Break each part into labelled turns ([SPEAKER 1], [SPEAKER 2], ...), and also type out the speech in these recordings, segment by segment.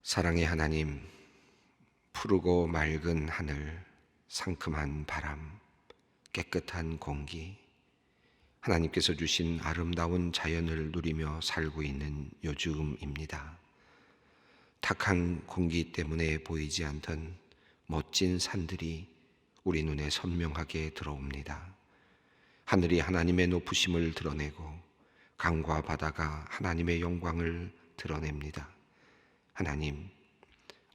[SPEAKER 1] 사랑의 하나님, 푸르고 맑은 하늘, 상큼한 바람, 깨끗한 공기, 하나님께서 주신 아름다운 자연을 누리며 살고 있는 요즘입니다. 탁한 공기 때문에 보이지 않던 멋진 산들이 우리 눈에 선명하게 들어옵니다. 하늘이 하나님의 높으심을 드러내고 강과 바다가 하나님의 영광을 드러냅니다. 하나님,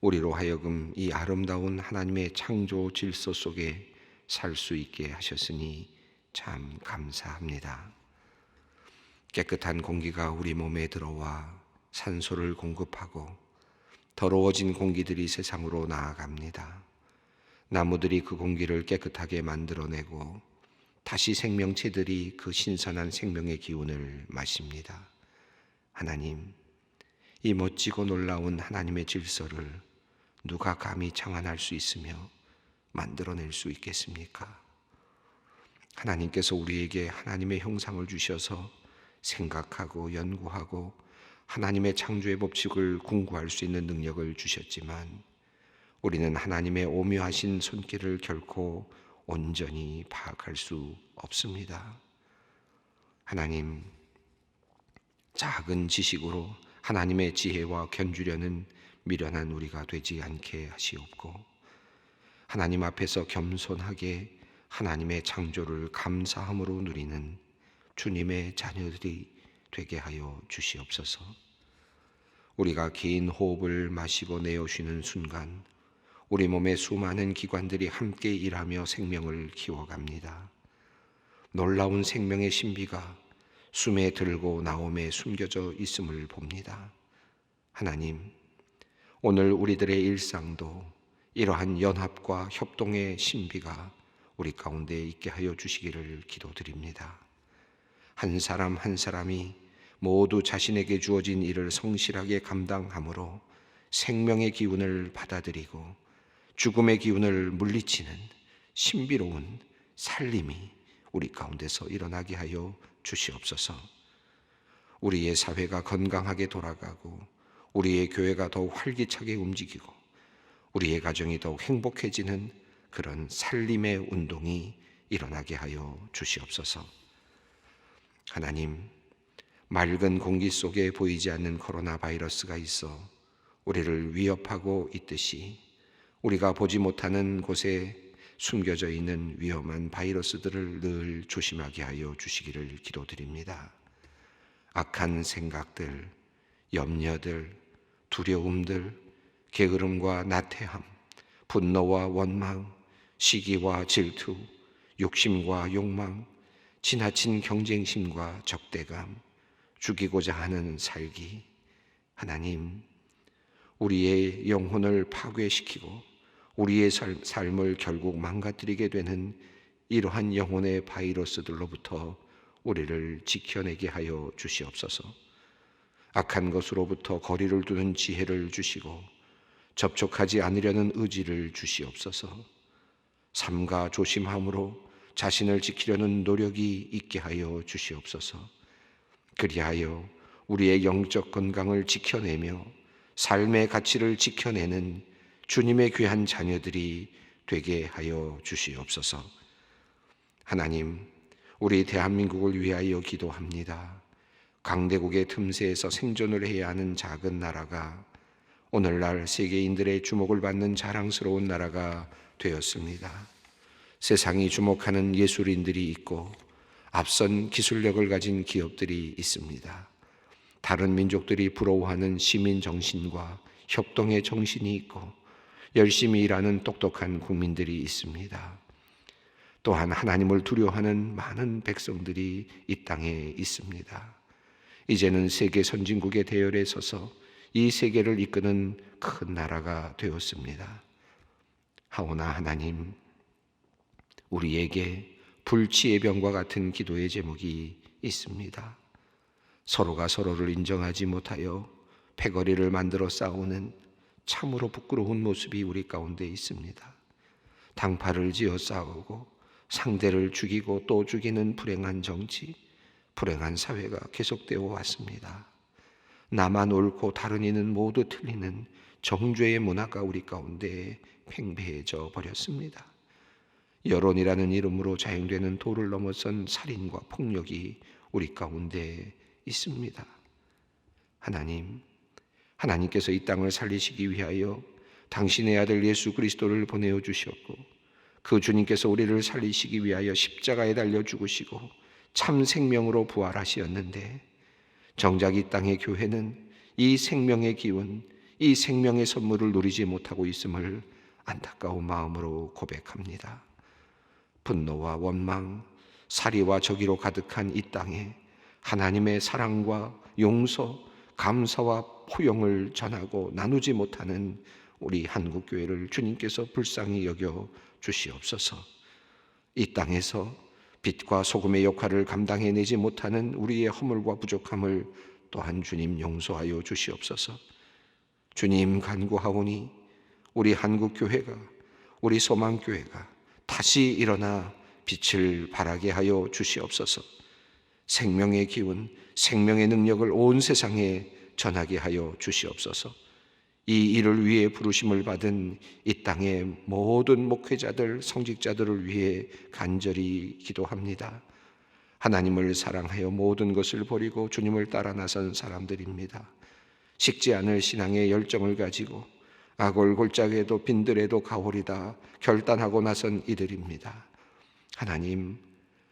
[SPEAKER 1] 우리로 하여금 이 아름다운 하나님의 창조 질서 속에 살 수 있게 하셨으니 참 감사합니다. 깨끗한 공기가 우리 몸에 들어와 산소를 공급하고 더러워진 공기들이 세상으로 나아갑니다. 나무들이 그 공기를 깨끗하게 만들어내고 다시 생명체들이 그 신선한 생명의 기운을 마십니다. 하나님, 이 멋지고 놀라운 하나님의 질서를 누가 감히 장안할 수 있으며 만들어낼 수 있겠습니까? 하나님께서 우리에게 하나님의 형상을 주셔서 생각하고 연구하고 하나님의 창조의 법칙을 궁구할 수 있는 능력을 주셨지만 우리는 하나님의 오묘하신 손길을 결코 온전히 파악할 수 없습니다. 하나님, 작은 지식으로 하나님의 지혜와 견주려는 미련한 우리가 되지 않게 하시옵고, 하나님 앞에서 겸손하게 하나님의 창조를 감사함으로 누리는 주님의 자녀들이 되게 하여 주시옵소서. 우리가 긴 호흡을 마시고 내어 쉬는 순간 우리 몸의 수많은 기관들이 함께 일하며 생명을 키워갑니다. 놀라운 생명의 신비가 숨에 들고 나옴에 숨겨져 있음을 봅니다. 하나님, 오늘 우리들의 일상도 이러한 연합과 협동의 신비가 우리 가운데 있게 하여 주시기를 기도드립니다. 한 사람 한 사람이 모두 자신에게 주어진 일을 성실하게 감당함으로 생명의 기운을 받아들이고 죽음의 기운을 물리치는 신비로운 살림이 우리 가운데서 일어나게 하여 주시옵소서. 우리의 사회가 건강하게 돌아가고 우리의 교회가 더욱 활기차게 움직이고 우리의 가정이 더욱 행복해지는 그런 살림의 운동이 일어나게 하여 주시옵소서. 하나님, 맑은 공기 속에 보이지 않는 코로나 바이러스가 있어 우리를 위협하고 있듯이 우리가 보지 못하는 곳에 숨겨져 있는 위험한 바이러스들을 늘 조심하게 하여 주시기를 기도드립니다. 악한 생각들, 염려들, 두려움들, 게으름과 나태함, 분노와 원망, 시기와 질투, 욕심과 욕망, 지나친 경쟁심과 적대감, 죽이고자 하는 살기, 하나님, 우리의 영혼을 파괴시키고 우리의 삶을 결국 망가뜨리게 되는 이러한 영혼의 바이러스들로부터 우리를 지켜내게 하여 주시옵소서. 악한 것으로부터 거리를 두는 지혜를 주시고 접촉하지 않으려는 의지를 주시옵소서. 삼가 조심함으로 자신을 지키려는 노력이 있게 하여 주시옵소서. 그리하여 우리의 영적 건강을 지켜내며 삶의 가치를 지켜내는 주님의 귀한 자녀들이 되게 하여 주시옵소서. 하나님, 우리 대한민국을 위하여 기도합니다. 강대국의 틈새에서 생존을 해야 하는 작은 나라가 오늘날 세계인들의 주목을 받는 자랑스러운 나라가 되었습니다. 세상이 주목하는 예술인들이 있고 앞선 기술력을 가진 기업들이 있습니다. 다른 민족들이 부러워하는 시민 정신과 협동의 정신이 있고 열심히 일하는 똑똑한 국민들이 있습니다. 또한 하나님을 두려워하는 많은 백성들이 이 땅에 있습니다. 이제는 세계 선진국의 대열에 서서 이 세계를 이끄는 큰 나라가 되었습니다. 하오나 하나님, 우리에게 불치의 병과 같은 기도의 제목이 있습니다. 서로가 서로를 인정하지 못하여 패거리를 만들어 싸우는 참으로 부끄러운 모습이 우리 가운데 있습니다. 당파를 지어 싸우고 상대를 죽이고 또 죽이는 불행한 정치, 불행한 사회가 계속되어 왔습니다. 나만 옳고 다른 이는 모두 틀리는 정죄의 문화가 우리 가운데 팽배해져 버렸습니다. 여론이라는 이름으로 자행되는 도를 넘어선 살인과 폭력이 우리 가운데 있습니다. 하나님께서 이 땅을 살리시기 위하여 당신의 아들 예수 그리스도를 보내어 주셨고, 그 주님께서 우리를 살리시기 위하여 십자가에 달려 죽으시고 참 생명으로 부활하셨는데, 정작 이 땅의 교회는 이 생명의 기운, 이 생명의 선물을 누리지 못하고 있음을 안타까운 마음으로 고백합니다. 분노와 원망, 살이와 저기로 가득한 이 땅에 하나님의 사랑과 용서, 감사와 포용을 전하고 나누지 못하는 우리 한국교회를 주님께서 불쌍히 여겨 주시옵소서. 이 땅에서 빛과 소금의 역할을 감당해내지 못하는 우리의 허물과 부족함을 또한 주님 용서하여 주시옵소서. 주님 간구하오니 우리 한국교회가, 우리 소망교회가 다시 일어나 빛을 발하게 하여 주시옵소서. 생명의 기운, 생명의 능력을 온 세상에 전하게 하여 주시옵소서. 이 일을 위해 부르심을 받은 이 땅의 모든 목회자들, 성직자들을 위해 간절히 기도합니다. 하나님을 사랑하여 모든 것을 버리고 주님을 따라 나선 사람들입니다. 식지 않을 신앙의 열정을 가지고 악을 골짜기에도 빈들에도 가오리다 결단하고 나선 이들입니다. 하나님,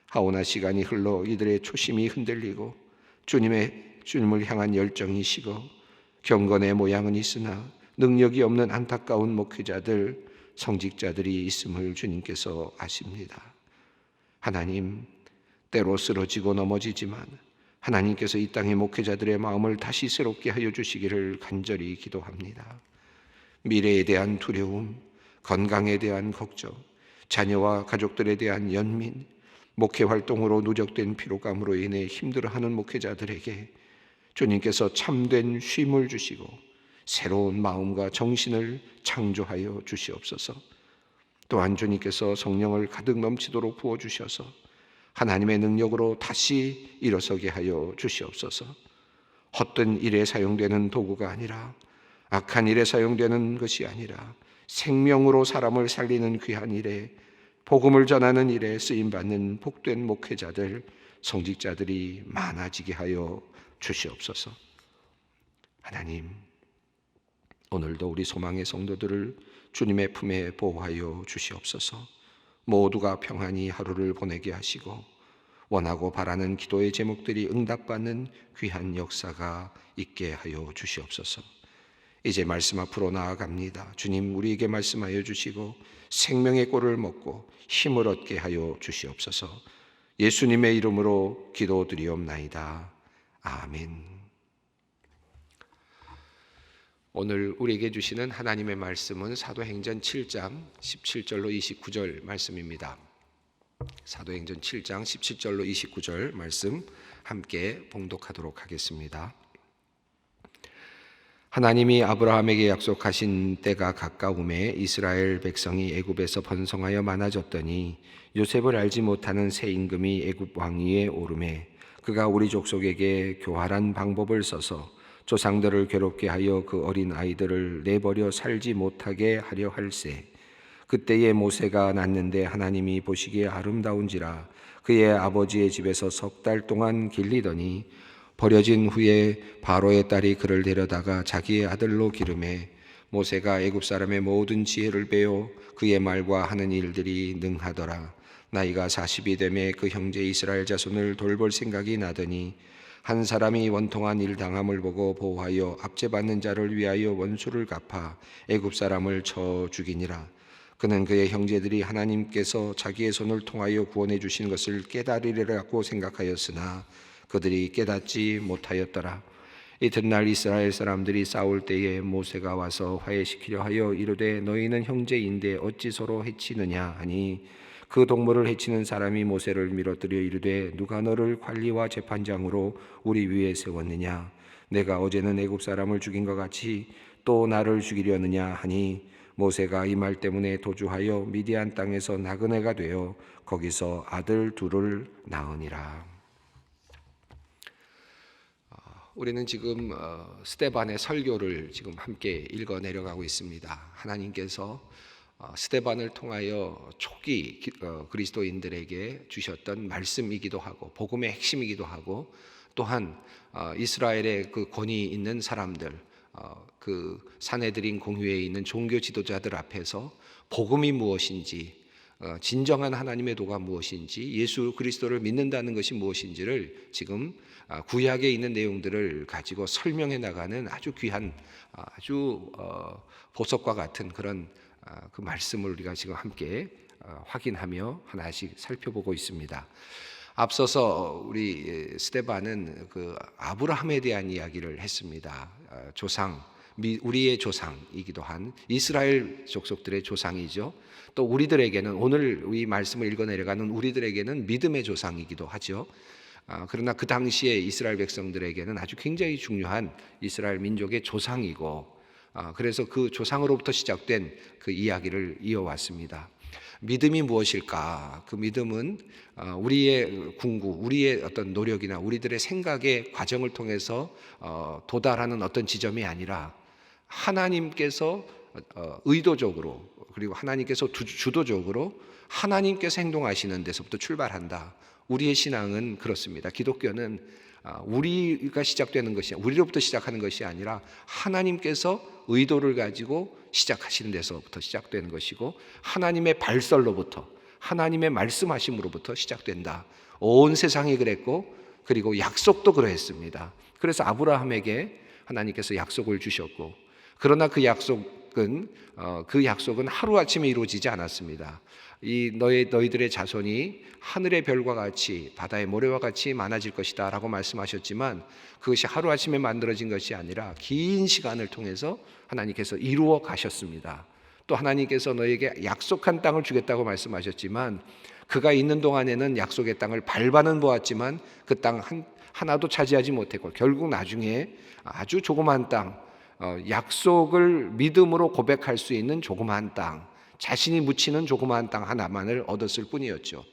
[SPEAKER 1] 하오나 시간이 흘러 이들의 초심이 흔들리고 주님을 향한 열정이 식어 경건의 모양은 있으나 능력이 없는 안타까운 목회자들, 성직자들이 있음을 주님께서 아십니다. 하나님, 때로 쓰러지고 넘어지지만 하나님께서 이 땅의 목회자들의 마음을 다시 새롭게 하여 주시기를 간절히 기도합니다. 미래에 대한 두려움, 건강에 대한 걱정, 자녀와 가족들에 대한 연민, 목회 활동으로 누적된 피로감으로 인해 힘들어하는 목회자들에게 주님께서 참된 쉼을 주시고 새로운 마음과 정신을 창조하여 주시옵소서. 또한 주님께서 성령을 가득 넘치도록 부어주셔서 하나님의 능력으로 다시 일어서게 하여 주시옵소서. 헛된 일에 사용되는 도구가 아니라, 악한 일에 사용되는 것이 아니라 생명으로 사람을 살리는 귀한 일에, 복음을 전하는 일에 쓰임받는 복된 목회자들, 성직자들이 많아지게 하여 주시옵소서. 하나님, 오늘도 우리 소망의 성도들을 주님의 품에 보호하여 주시옵소서. 모두가 평안히 하루를 보내게 하시고 원하고 바라는 기도의 제목들이 응답받는 귀한 역사가 있게 하여 주시옵소서. 이제 말씀 앞으로 나아갑니다. 주님, 우리에게 말씀하여 주시고 생명의 꼴을 먹고 힘을 얻게 하여 주시옵소서. 예수님의 이름으로 기도드리옵나이다. 아멘. 오늘 우리에게 주시는 하나님의 말씀은 사도행전 7장 17절로 29절 말씀입니다. 사도행전 7장 17절로 29절 말씀 함께 봉독하도록 하겠습니다. 하나님이 아브라함에게 약속하신 때가 가까움에 이스라엘 백성이 애굽에서 번성하여 많아졌더니 요셉을 알지 못하는 새 임금이 애굽 왕위에 오르매 그가 우리 족속에게 교활한 방법을 써서 조상들을 괴롭게 하여 그 어린 아이들을 내버려 살지 못하게 하려 할세. 그때에 모세가 낳는데 하나님이 보시기에 아름다운지라 그의 아버지의 집에서 3달 동안 길리더니 버려진 후에 바로의 딸이 그를 데려다가 자기의 아들로 기르매 모세가 애굽 사람의 모든 지혜를 배워 그의 말과 하는 일들이 능하더라. 나이가 40이 되매 그 형제 이스라엘 자손을 돌볼 생각이 나더니 한 사람이 원통한 일 당함을 보고 보호하여 압제받는 자를 위하여 원수를 갚아 애굽 사람을 쳐 죽이니라. 그는 그의 형제들이 하나님께서 자기의 손을 통하여 구원해 주신 것을 깨달으리라고 생각하였으나 그들이 깨닫지 못하였더라. 이튿날 이스라엘 사람들이 싸울 때에 모세가 와서 화해시키려 하여 이르되 너희는 형제인데 어찌 서로 해치느냐 하니 그 동물을 해치는 사람이 모세를 밀어뜨려 이르되 누가 너를 관리와 재판장으로 우리 위에 세웠느냐? 내가 어제는 애굽 사람을 죽인 것 같이 또 나를 죽이려느냐 하니 모세가 이 말 때문에 도주하여 미디안 땅에서 나그네가 되어 거기서 아들 둘을 낳으니라. 우리는 지금 스데반의 설교를 지금 함께 읽어 내려가고 있습니다. 하나님께서 스데반을 통하여 초기 그리스도인들에게 주셨던 말씀이기도 하고 복음의 핵심이기도 하고, 또한 이스라엘의 그 권위 있는 사람들, 그 사내들인 공회에 있는 종교 지도자들 앞에서 복음이 무엇인지, 진정한 하나님의 도가 무엇인지, 예수 그리스도를 믿는다는 것이 무엇인지를 지금 구약에 있는 내용들을 가지고 설명해 나가는 아주 귀한, 아주 보석과 같은 그런 그 말씀을 우리가 지금 함께 확인하며 하나씩 살펴보고 있습니다. 앞서서 우리 스데반은 그 아브라함에 대한 이야기를 했습니다. 조상, 우리의 조상이기도 한 이스라엘 족속들의 조상이죠. 또 우리들에게는, 오늘 이 말씀을 읽어 내려가는 우리들에게는 믿음의 조상이기도 하죠. 그러나 그 당시에 이스라엘 백성들에게는 아주 굉장히 중요한 이스라엘 민족의 조상이고, 그래서 그 조상으로부터 시작된 그 이야기를 이어왔습니다. 믿음이 무엇일까? 그 믿음은 우리의 궁구, 우리의 어떤 노력이나 우리들의 생각의 과정을 통해서 도달하는 어떤 지점이 아니라 하나님께서 의도적으로, 그리고 하나님께서 주도적으로 하나님께서 행동하시는 데서부터 출발한다. 우리의 신앙은 그렇습니다. 기독교는 우리가 시작되는 것이, 우리로부터 시작하는 것이 아니라 하나님께서 의도를 가지고 시작하시는 데서부터 시작되는 것이고, 하나님의 발설로부터, 하나님의 말씀하심으로부터 시작된다. 온 세상이 그랬고, 그리고 약속도 그러했습니다. 그래서 아브라함에게 하나님께서 약속을 주셨고, 그러나 그 약속은 하루아침에 이루어지지 않았습니다. 너희들의 자손이 하늘의 별과 같이 바다의 모래와 같이 많아질 것이다 라고 말씀하셨지만, 그것이 하루아침에 만들어진 것이 아니라 긴 시간을 통해서 하나님께서 이루어 가셨습니다. 또 하나님께서 너에게 약속한 땅을 주겠다고 말씀하셨지만, 그가 있는 동안에는 약속의 땅을 밟아는 보았지만 그 땅 하나도 차지하지 못했고, 결국 나중에 아주 조그만 땅, 약속을 믿음으로 고백할 수 있는 조그만 땅, 자신이 묻히는 조그마한 땅 하나만을 얻었을 뿐이었죠.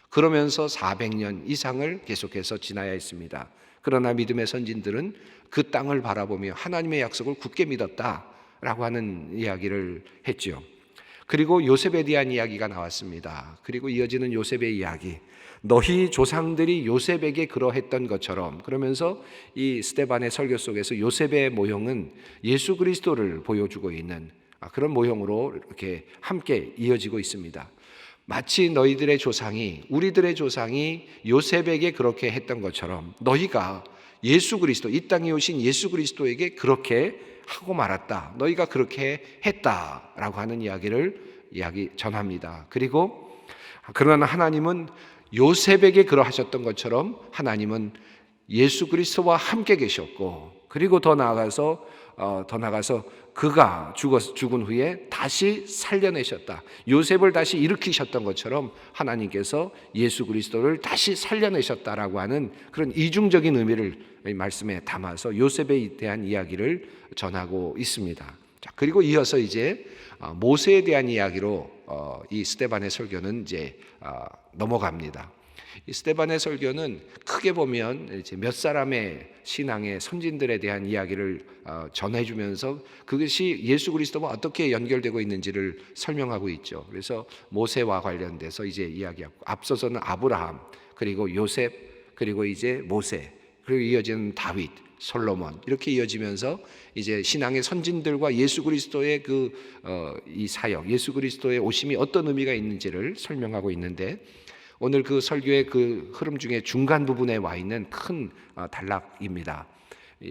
[SPEAKER 1] 그러면서 400년 이상을 계속해서 지나야 했습니다. 그러나 믿음의 선진들은 그 땅을 바라보며 하나님의 약속을 굳게 믿었다라고 하는 이야기를 했죠. 그리고 요셉에 대한 이야기가 나왔습니다. 그리고 이어지는 요셉의 이야기, 너희 조상들이 요셉에게 그러했던 것처럼, 그러면서 이 스데반의 설교 속에서 요셉의 모형은 예수 그리스도를 보여주고 있는 그런 모형으로 이렇게 함께 이어지고 있습니다. 마치 너희들의 조상이, 우리들의 조상이 요셉에게 그렇게 했던 것처럼 너희가 예수 그리스도, 이 땅에 오신 예수 그리스도에게 그렇게 하고 말았다, 너희가 그렇게 했다라고 하는 이야기 전합니다. 그리고 그러나 하나님은 요셉에게 그러하셨던 것처럼 하나님은 예수 그리스도와 함께 계셨고, 그리고 더 나아가서 그가 죽은 후에 다시 살려내셨다. 요셉을 다시 일으키셨던 것처럼 하나님께서 예수 그리스도를 다시 살려내셨다라고 하는 그런 이중적인 의미를 말씀에 담아서 요셉에 대한 이야기를 전하고 있습니다. 자, 그리고 이어서 이제 모세에 대한 이야기로 이 스데반의 설교는 이제 넘어갑니다. 이 스데반의 설교는 크게 보면 이제 몇 사람의 신앙의 선진들에 대한 이야기를 전해주면서 그것이 예수 그리스도와 어떻게 연결되고 있는지를 설명하고 있죠. 그래서 모세와 관련돼서 이제 이야기하고, 앞서서는 아브라함, 그리고 요셉, 그리고 이제 모세, 그리고 이어지는 다윗, 솔로몬, 이렇게 이어지면서 이제 신앙의 선진들과 예수 그리스도의 이 사역, 예수 그리스도의 오심이 어떤 의미가 있는지를 설명하고 있는데, 오늘 그 설교의 그 흐름 중에 중간 부분에 와 있는 큰 단락입니다.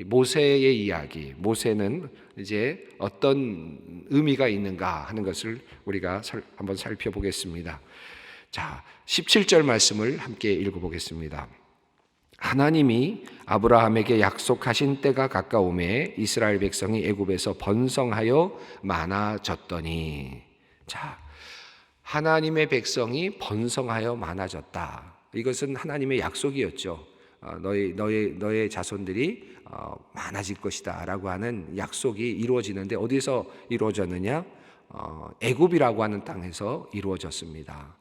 [SPEAKER 1] 모세의 이야기, 모세는 이제 어떤 의미가 있는가 하는 것을 우리가 한번 살펴보겠습니다. 자, 17절 말씀을 함께 읽어보겠습니다. 하나님이 아브라함에게 약속하신 때가 가까우매 이스라엘 백성이 애굽에서 번성하여 많아졌더니, 자, 하나님의 백성이 번성하여 많아졌다. 이것은 하나님의 약속이었죠. 너의 자손들이 많아질 것이다 라고 하는 약속이 이루어지는데, 어디서 이루어졌느냐? 애굽이라고 하는 땅에서 이루어졌습니다.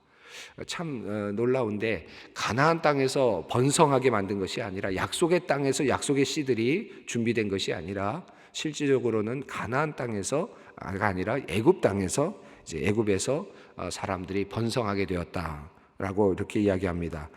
[SPEAKER 1] 참 놀라운데 가나안 땅에서 번성하게 만든 것이 아니라 약속의 땅에서 약속의 씨들이 준비된 것이 아니라 실질적으로는 가나안 땅에서가 아니라 애굽 땅에서 이제 애굽에서 사람들이 번성하게 되었다라고 이렇게 이야기합니다.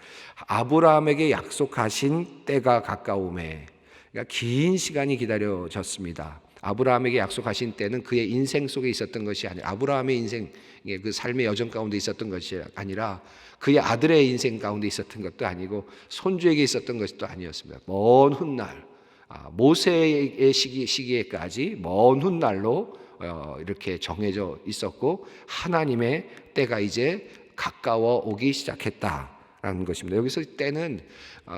[SPEAKER 1] 아브라함에게 약속하신 때가 가까움에, 그러니까 긴 시간이 기다려졌습니다. 아브라함에게 약속하신 때는 그의 인생 속에 있었던 것이 아니라 아브라함의 인생의 그 삶의 여정 가운데 있었던 것이 아니라 그의 아들의 인생 가운데 있었던 것도 아니고 손주에게 있었던 것도 아니었습니다. 먼 훗날 모세의 시기에까지 먼 훗날로 이렇게 정해져 있었고 하나님의 때가 이제 가까워 오기 시작했다라는 것입니다. 여기서 때는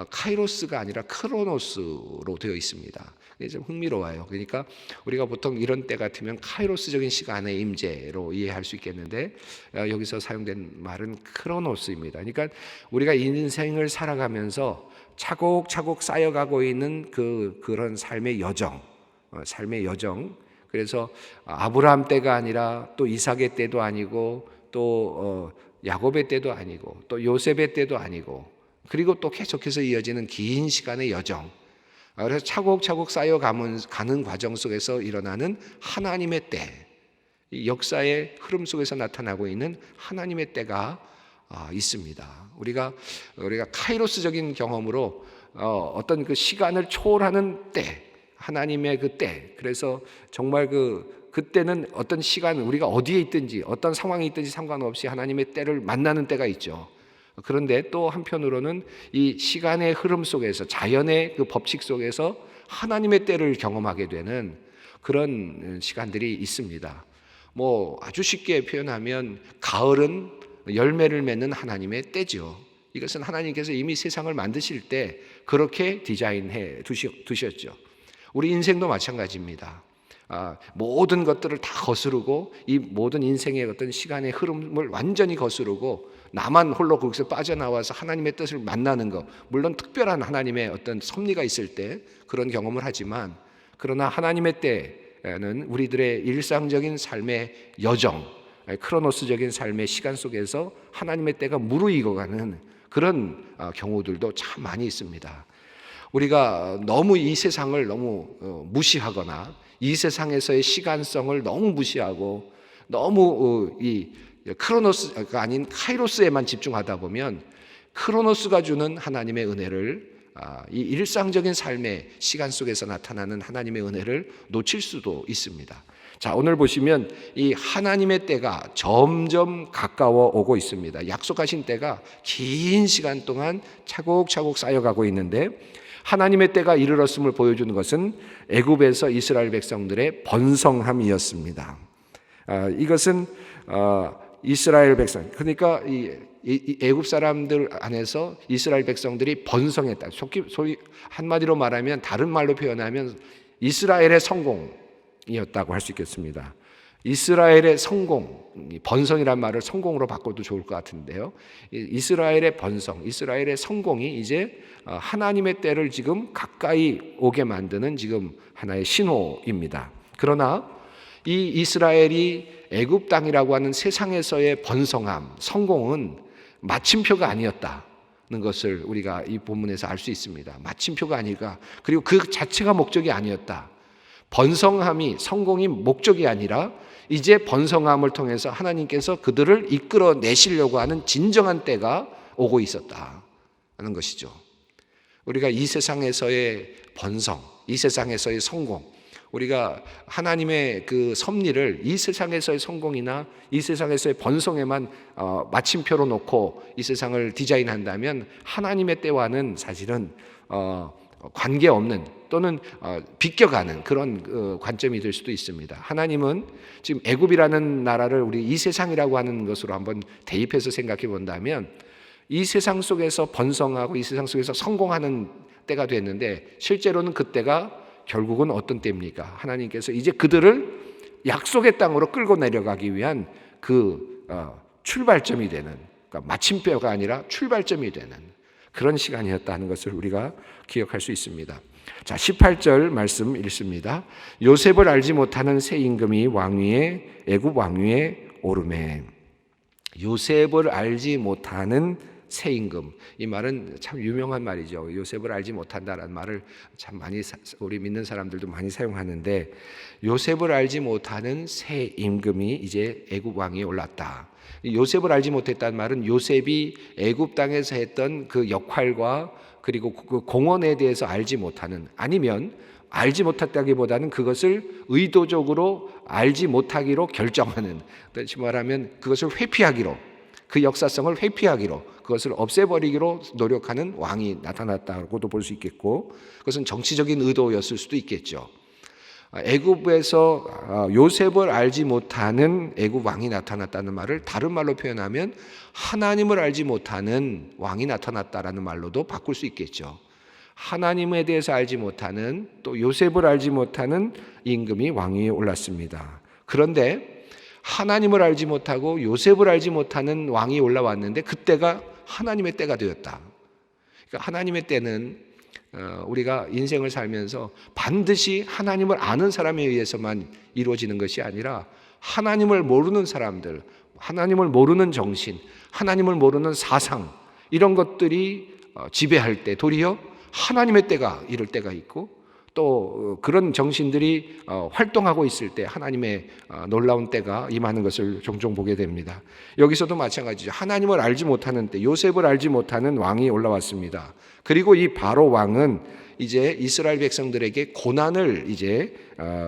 [SPEAKER 1] 카이로스가 아니라 크로노스로 되어 있습니다. 이게 좀 흥미로워요. 그러니까 우리가 보통 이런 때 같으면 카이로스적인 시간의 임재로 이해할 수 있겠는데 여기서 사용된 말은 크로노스입니다. 그러니까 우리가 인생을 살아가면서 차곡차곡 쌓여가고 있는 그런 삶의 여정. 그래서 아브라함 때가 아니라 또 이삭의 때도 아니고 또 야곱의 때도 아니고 또 요셉의 때도 아니고 그리고 또 계속해서 이어지는 긴 시간의 여정. 그래서 차곡차곡 쌓여가는 과정 속에서 일어나는 하나님의 때, 이 역사의 흐름 속에서 나타나고 있는 하나님의 때가 있습니다. 우리가 카이로스적인 경험으로 어떤 그 시간을 초월하는 때, 하나님의 그 때. 그래서 정말 그때는 어떤 시간 우리가 어디에 있든지 어떤 상황에 있든지 상관없이 하나님의 때를 만나는 때가 있죠. 그런데 또 한편으로는 이 시간의 흐름 속에서 자연의 그 법칙 속에서 하나님의 때를 경험하게 되는 그런 시간들이 있습니다. 뭐 아주 쉽게 표현하면 가을은 열매를 맺는 하나님의 때죠. 이것은 하나님께서 이미 세상을 만드실 때 그렇게 디자인해 두셨죠. 우리 인생도 마찬가지입니다. 모든 것들을 다 거스르고 이 모든 인생의 어떤 시간의 흐름을 완전히 거스르고 나만 홀로 거기서 빠져나와서 하나님의 뜻을 만나는 것, 물론 특별한 하나님의 어떤 섭리가 있을 때 그런 경험을 하지만 그러나 하나님의 때는 우리들의 일상적인 삶의 여정, 크로노스적인 삶의 시간 속에서 하나님의 때가 무르익어가는 그런 경우들도 참 많이 있습니다. 우리가 너무 이 세상을 너무 무시하거나 이 세상에서의 시간성을 너무 무시하고 너무 이 크로노스가 아닌 카이로스에만 집중하다 보면 크로노스가 주는 하나님의 은혜를 이 일상적인 삶의 시간 속에서 나타나는 하나님의 은혜를 놓칠 수도 있습니다. 자, 오늘 보시면 이 하나님의 때가 점점 가까워 오고 있습니다. 약속하신 때가 긴 시간 동안 차곡차곡 쌓여가고 있는데 하나님의 때가 이르렀음을 보여주는 것은 애굽에서 이스라엘 백성들의 번성함이었습니다. 이것은 이스라엘 백성, 그러니까 이 애굽 사람들 안에서 이스라엘 백성들이 번성했다. 소위 한마디로 말하면, 다른 말로 표현하면 이스라엘의 성공이었다고 할 수 있겠습니다. 이스라엘의 성공, 번성이란 말을 성공으로 바꿔도 좋을 것 같은데요. 이스라엘의 번성, 이스라엘의 성공이 이제 하나님의 때를 지금 가까이 오게 만드는 지금 하나의 신호입니다. 그러나 이 이스라엘이 애굽 땅이라고 하는 세상에서의 번성함, 성공은 마침표가 아니었다는 것을 우리가 이 본문에서 알 수 있습니다. 마침표가 아닐까? 그리고 그 자체가 목적이 아니었다. 번성함이, 성공이 목적이 아니라 이제 번성함을 통해서 하나님께서 그들을 이끌어 내시려고 하는 진정한 때가 오고 있었다는 것이죠. 우리가 이 세상에서의 번성, 이 세상에서의 성공, 우리가 하나님의 그 섭리를 이 세상에서의 성공이나 이 세상에서의 번성에만 마침표로 놓고 이 세상을 디자인한다면 하나님의 때와는 사실은 관계없는 또는 비껴가는 그런 관점이 될 수도 있습니다. 하나님은 지금 애굽이라는 나라를 우리 이 세상이라고 하는 것으로 한번 대입해서 생각해 본다면 이 세상 속에서 번성하고 이 세상 속에서 성공하는 때가 됐는데 실제로는 그때가 결국은 어떤 때입니까? 하나님께서 이제 그들을 약속의 땅으로 끌고 내려가기 위한 그 출발점이 되는, 그러니까 마침표가 아니라 출발점이 되는 그런 시간이었다는 것을 우리가 기억할 수 있습니다. 자, 18절 말씀 읽습니다. 요셉을 알지 못하는 새 임금이 왕위에, 애굽 왕위에 오르매. 요셉을 알지 못하는 새 임금. 이 말은 참 유명한 말이죠. 요셉을 알지 못한다라는 말을 참 많이 우리 믿는 사람들도 많이 사용하는데, 요셉을 알지 못하는 새 임금이 이제 애굽 왕이 올랐다. 요셉을 알지 못했다는 말은 요셉이 애굽 땅에서 했던 그 역할과 그리고 그 공헌에 대해서 알지 못하는, 아니면 알지 못했다기보다는 그것을 의도적으로 알지 못하기로 결정하는, 다시 말하면 그것을 회피하기로, 그 역사성을 회피하기로, 그것을 없애버리기로 노력하는 왕이 나타났다고도 볼 수 있겠고, 그것은 정치적인 의도였을 수도 있겠죠. 애굽에서 요셉을 알지 못하는 애굽 왕이 나타났다는 말을 다른 말로 표현하면 하나님을 알지 못하는 왕이 나타났다라는 말로도 바꿀 수 있겠죠. 하나님에 대해서 알지 못하는, 또 요셉을 알지 못하는 임금이 왕위에 올랐습니다. 그런데 하나님을 알지 못하고 요셉을 알지 못하는 왕이 올라왔는데 그때가 하나님의 때가 되었다. 그러니까 하나님의 때는 우리가 인생을 살면서 반드시 하나님을 아는 사람에 의해서만 이루어지는 것이 아니라 하나님을 모르는 사람들, 하나님을 모르는 정신, 하나님을 모르는 사상, 이런 것들이 지배할 때 도리어 하나님의 때가 이럴 때가 있고, 또 그런 정신들이 활동하고 있을 때 하나님의 놀라운 때가 임하는 것을 종종 보게 됩니다. 여기서도 마찬가지죠. 하나님을 알지 못하는 때, 요셉을 알지 못하는 왕이 올라왔습니다. 그리고 이 바로 왕은 이제 이스라엘 백성들에게 고난을 이제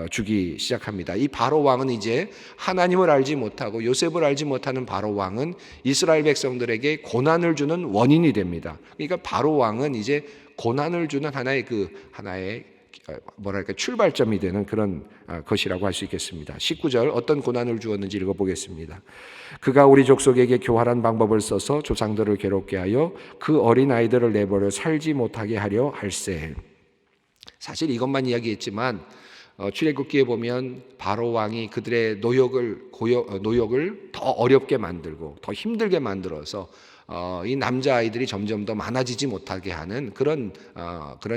[SPEAKER 1] 주기 시작합니다. 이 바로 왕은 이제 하나님을 알지 못하고 요셉을 알지 못하는 바로 왕은 이스라엘 백성들에게 고난을 주는 원인이 됩니다. 그러니까 바로 왕은 이제 고난을 주는 하나의 뭐랄까 출발점이 되는 그런 것이라고 할 수 있겠습니다. 19절 어떤 고난을 주었는지 읽어보겠습니다. 그가 우리 족속에게 교활한 방법을 써서 조상들을 괴롭게 하여 그 어린아이들을 내버려 살지 못하게 하려 할세. 사실 이것만 이야기했지만 출애굽기에 보면 바로 왕이 그들의 노역을 더 어렵게 만들고 더 힘들게 만들어서 이 남자아이들이 점점 더 많아지지 못하게 하는 그런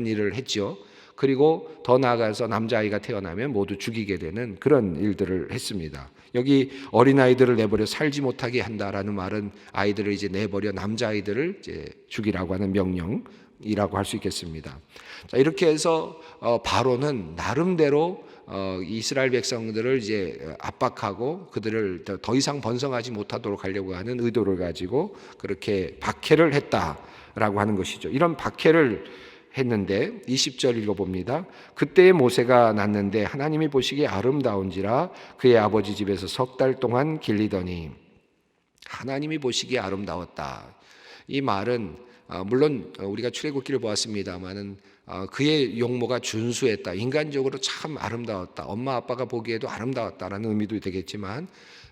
[SPEAKER 1] 일을 했죠. 그리고 더 나아가서 남자아이가 태어나면 모두 죽이게 되는 그런 일들을 했습니다. 여기 어린아이들을 내버려 살지 못하게 한다라는 말은 아이들을 이제 내버려 남자아이들을 이제 죽이라고 하는 명령이라고 할 수 있겠습니다. 자, 이렇게 해서 바로는 나름대로 이스라엘 백성들을 이제 압박하고 그들을 더 이상 번성하지 못하도록 하려고 하는 의도를 가지고 그렇게 박해를 했다라고 하는 것이죠. 이런 박해를 했는데 20절 읽어봅니다. 그때에 모세가 났는데 하나님이 보시기에 아름다운지라 그의 아버지 집에서 3달 동안 길리더니. 하나님이 보시기에 아름다웠다. 이 말은 물론 우리가 출애굽기를 보았습니다마는 그의 용모가 준수했다, 인간적으로 참 아름다웠다, 엄마 아빠가 보기에도 아름다웠다라는 의미도 되겠지만,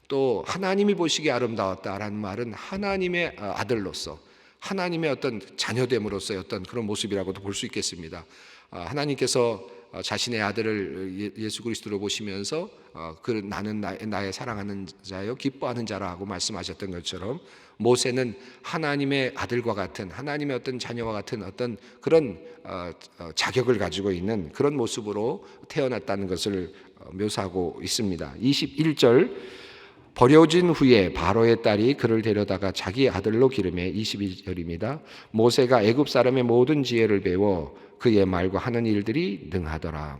[SPEAKER 1] 또 하나님이 보시기에 아름다웠다라는 말은 하나님의 아들로서, 하나님의 어떤 자녀됨으로서의 어떤 그런 모습이라고도 볼 수 있겠습니다. 하나님께서 자신의 아들을 예수 그리스도로 보시면서 나는 나의 사랑하는 자요 기뻐하는 자라고 말씀하셨던 것처럼, 모세는 하나님의 아들과 같은, 하나님의 어떤 자녀와 같은 어떤 그런 자격을 가지고 있는 그런 모습으로 태어났다는 것을 묘사하고 있습니다. 21절 버려진 후에 바로의 딸이 그를 데려다가 자기 아들로 기르매. 22절입니다. 모세가 애굽 사람의 모든 지혜를 배워 그의 말과 하는 일들이 능하더라.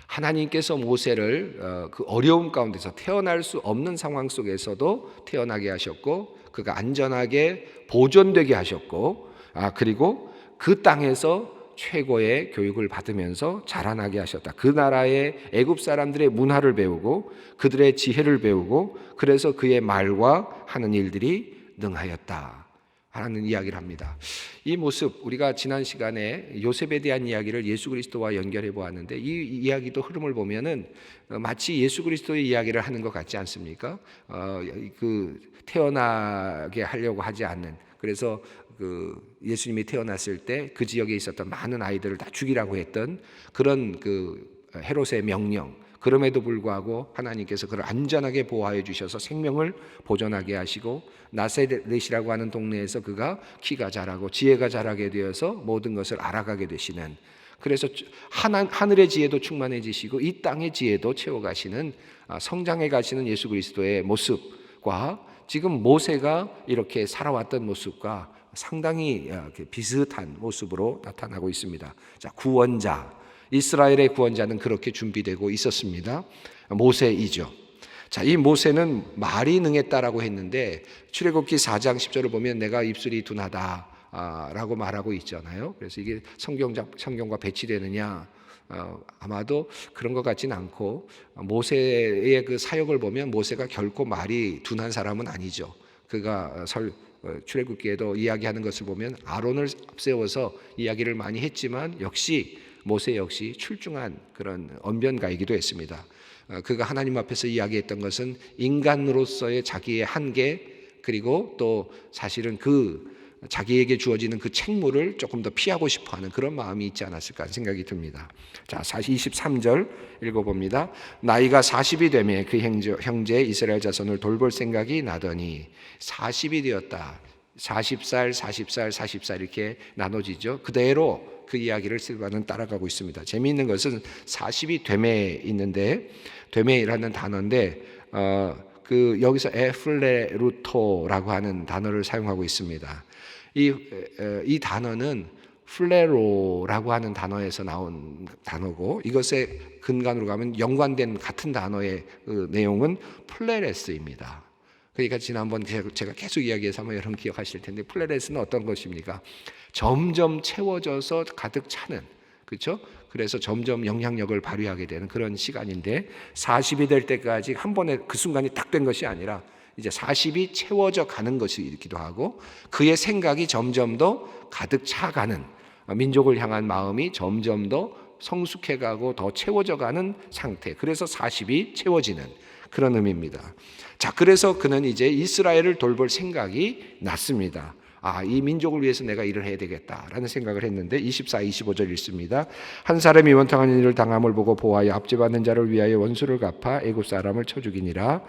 [SPEAKER 1] 하나님께서 모세를 그 어려움 가운데서, 태어날 수 없는 상황 속에서도 태어나게 하셨고, 그가 안전하게 보존되게 하셨고, 그리고 그 땅에서 최고의 교육을 받으면서 자라나게 하셨다. 그 나라의 애굽 사람들의 문화를 배우고 그들의 지혜를 배우고, 그래서 그의 말과 하는 일들이 능하였다 하는 이야기를 합니다. 이 모습, 우리가 지난 시간에 요셉에 대한 이야기를 예수 그리스도와 연결해 보았는데, 이 이야기도 흐름을 보면은 마치 예수 그리스도의 이야기를 하는 것 같지 않습니까? 태어나게 하려고 하지 않는, 그래서 예수님이 태어났을 때 그 지역에 있었던 많은 아이들을 다 죽이라고 했던 그런 헤롯의 명령, 그럼에도 불구하고 하나님께서 그를 안전하게 보호해 주셔서 생명을 보존하게 하시고, 나세렛이라고 하는 동네에서 그가 키가 자라고 지혜가 자라게 되어서 모든 것을 알아가게 되시는, 그래서 하늘의 지혜도 충만해지시고 이 땅의 지혜도 채워가시는, 성장해 가시는 예수 그리스도의 모습과 지금 모세가 이렇게 살아왔던 모습과 상당히 비슷한 모습으로 나타나고 있습니다. 자, 구원자, 이스라엘의 구원자는 그렇게 준비되고 있었습니다. 모세이죠. 자, 이 모세는 말이 능했다라고 했는데 출애굽기 4장 10절을 보면 내가 입술이 둔하다 라고 말하고 있잖아요. 그래서 이게 성경과 배치되느냐? 아마도 그런 것 같지는 않고, 모세의 그 사역을 보면 모세가 결코 말이 둔한 사람은 아니죠. 그가 출애굽기에도 이야기하는 것을 보면 아론을 앞세워서 이야기를 많이 했지만 모세 역시 출중한 그런 언변가이기도 했습니다. 그가 하나님 앞에서 이야기했던 것은 인간으로서의 자기의 한계, 그리고 또 사실은 자기에게 주어지는 그 책무를 조금 더 피하고 싶어하는 그런 마음이 있지 않았을까 생각이 듭니다. 자, 23절 읽어봅니다. 나이가 40이 되매 그 형제 이스라엘 자손을 돌볼 생각이 나더니 40이 되었다. 40살, 40살, 40살 이렇게 나눠지죠. 그대로 그 이야기를 실바는 따라가고 있습니다. 재미있는 것은 40이 되매 있는데, 되매라는 단어인데 여기서 에플레루토라고 하는 단어를 사용하고 있습니다. 이 단어는 플레로라고 하는 단어에서 나온 단어고, 이것의 근간으로 가면 연관된 같은 단어의 그 내용은 플레레스입니다. 그러니까 지난번 제가 계속 이야기해서 아마 여러분 기억하실 텐데, 플레레스는 어떤 것입니까? 점점 채워져서 가득 차는, 그렇죠? 그래서 점점 영향력을 발휘하게 되는 그런 시간인데, 40이 될 때까지 한 번에 그 순간이 딱 된 것이 아니라 이제 40이 채워져 가는 것이기도 하고, 그의 생각이 점점 더 가득 차가는, 민족을 향한 마음이 점점 더 성숙해가고 더 채워져 가는 상태, 그래서 40이 채워지는 그런 의미입니다. 자, 그래서 그는 이제 이스라엘을 돌볼 생각이 났습니다. 이 민족을 위해서 내가 일을 해야 되겠다라는 생각을 했는데 24, 25절 읽습니다. 한 사람이 원통한 일을 당함을 보고 보아야 압제받는 자를 위하여 원수를 갚아 애굽 사람을 쳐 죽이니라.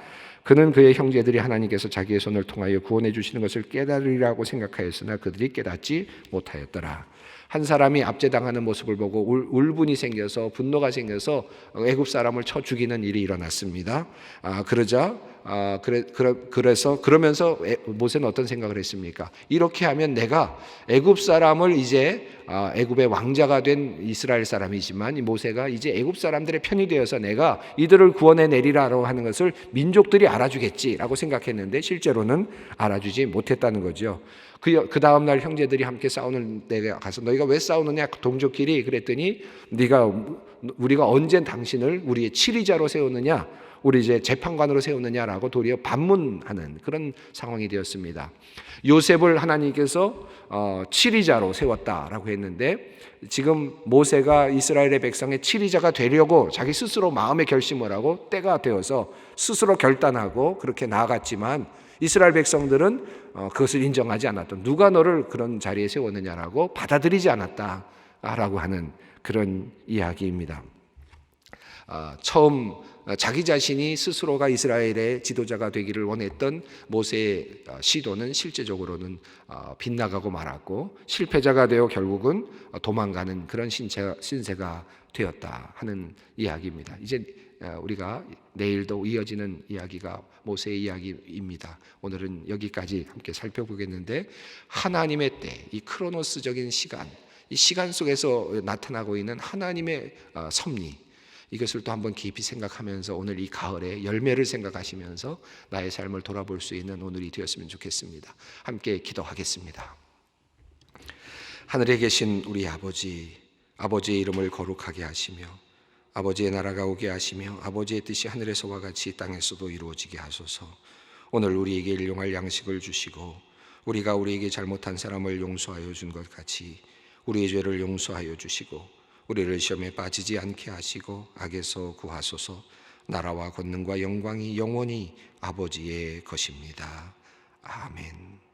[SPEAKER 1] 그는 그의 형제들이 하나님께서 자기의 손을 통하여 구원해 주시는 것을 깨달으리라고 생각하였으나 그들이 깨닫지 못하였더라. 한 사람이 압제당하는 모습을 보고 울분이 생겨서, 분노가 생겨서 애굽 사람을 쳐 죽이는 일이 일어났습니다. 그러면서 모세는 어떤 생각을 했습니까? 이렇게 하면 내가 애굽 사람을 이제 애굽의 왕자가 된 이스라엘 사람이지만, 이 모세가 이제 애굽 사람들의 편이 되어서 내가 이들을 구원해 내리라고 하는 것을 민족들이 알아주겠지라고 생각했는데 실제로는 알아주지 못했다는 거죠. 그 다음 날 형제들이 함께 싸우는 데가 가서 너희가 왜 싸우느냐, 동족끼리. 그랬더니 우리가 언제 당신을 우리의 치리자로 세우느냐, 우리 이제 재판관으로 세우느냐라고 도리어 반문하는 그런 상황이 되었습니다. 요셉을 하나님께서 치리자로 세웠다라고 했는데, 지금 모세가 이스라엘의 백성의 치리자가 되려고 자기 스스로 마음의 결심을 하고 때가 되어서 스스로 결단하고 그렇게 나아갔지만, 이스라엘 백성들은 그것을 인정하지 않았던, 누가 너를 그런 자리에 세웠느냐라고 받아들이지 않았다라고 하는 그런 이야기입니다. 처음 자기 자신이 스스로가 이스라엘의 지도자가 되기를 원했던 모세의 시도는 실제적으로는 빗나가고 말았고, 실패자가 되어 결국은 도망가는 그런 신세가 되었다 하는 이야기입니다. 이제 우리가 내일도 이어지는 이야기가 모세의 이야기입니다. 오늘은 여기까지 함께 살펴보겠는데, 하나님의 때, 이 크로노스적인 시간, 이 시간 속에서 나타나고 있는 하나님의 섭리, 이것을 또 한번 깊이 생각하면서 오늘 이 가을에 열매를 생각하시면서 나의 삶을 돌아볼 수 있는 오늘이 되었으면 좋겠습니다. 함께 기도하겠습니다. 하늘에 계신 우리 아버지, 아버지의 이름을 거룩하게 하시며 아버지의 나라가 오게 하시며 아버지의 뜻이 하늘에서와 같이 땅에서도 이루어지게 하소서. 오늘 우리에게 일용할 양식을 주시고 우리가 우리에게 잘못한 사람을 용서하여 준 것 같이 우리의 죄를 용서하여 주시고 우리를 시험에 빠지지 않게 하시고 악에서 구하소서. 나라와 권능과 영광이 영원히 아버지의 것입니다. 아멘.